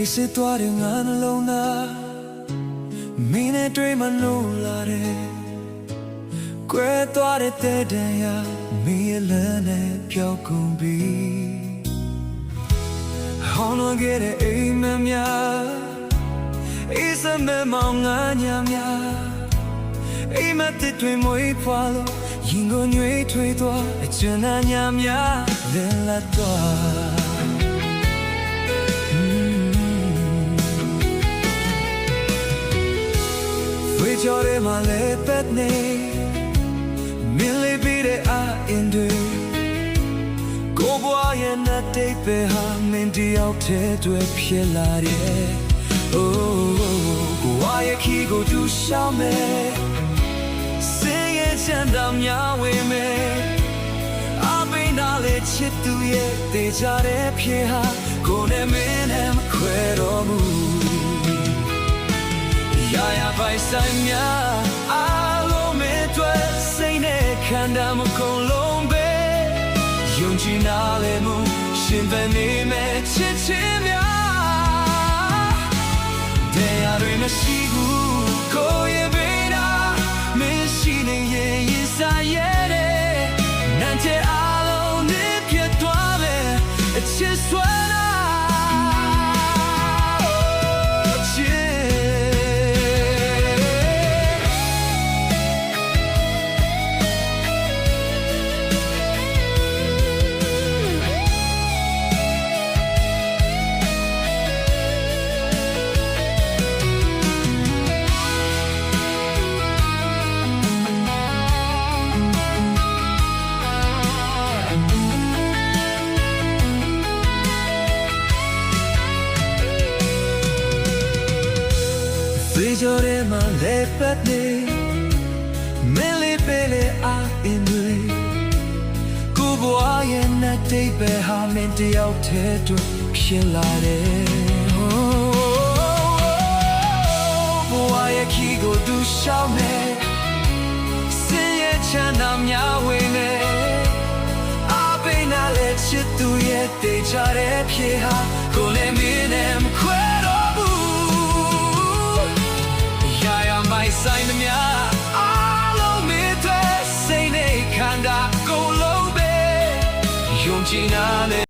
အေးစစ်သွားတဲ့ငါနှလုံးသားမင်းနဲ့တွေ့မှလို့လာတယ်ကွဲသွားတဲ့တဲ့တန်ရာမင်းရဲ့လမ်းနဲ့ပြောင်းကုန်ပြီဟောင်းလွန်ခဲ့တဲ့အိမ်မက်များအေးစမဲမောင်ငါညာများအိမ်မက်တဲ့တွင်မွေးဖွာလို့ရင်ကိုညွေးထွေးသွားအကျဉ်းသားညာများလင်းလာသွားကျော်ရဲမှာလဲပတ်နေမင်းလေးပြီးတဲ့အင်းတွေကိုဘွားရဲ့နဲ့တိတ်ပဲဟာမင်းတယောက်တည်းတွေ့ဖြစ်လာတယ်။အိုးကိုဝါရဲ့ခီကိုတူရှောင်းမယ်စင်ရဲ့ချမ်းသာများဝင်မယ်အပင်သားလေးချစ်သူရဲ့တေချာတဲ့ဖြစ်ဟာကိုနဲ့မင်းနဲ့မခွဲတော့ဘူးရာပိုင်ဆိုင်များအားလုံးမဲ့တွေ့စိတ်နဲ့ခံတာမကုန်လုံးပဲယုံကြည်နာလေမှုရှင်ပန်နေမဲ့ချစ်ချင်းများတရားတွေမရှိဘူးကိုရဲ့ဘေးနာမရှိနေရင်ရင်စားရတဲ့နန်းတဲ့အားလုံးနဲ့ပြတ်သွားပဲအချစ်ဆွဲကျော်ရဲမှာလဲပတ်နေမင်းလေးပဲလေအင်းတွေကိုဘွားရဲ့နဲ့တိတ်ပဲဟာမင်းတယောက်တည်းတွေ့ဖြစ်လာတယ်ဘွားရဲ့ခီကိုသူရှောင်းနေစင်ရဲ့ချမ်းသာများဝင်နေအပင်နာလေချစ်သူရဲ့တေချာတဲ့ဖြစ်ဟာကိုလည်းမင်းနဲ့မခွဲမိုင်ဆိုင်သမျှအားလုံးမြစ်သွဲစိတ်နဲ့ခံတာကုန်လုံးပဲယုံကြည်နာနဲ့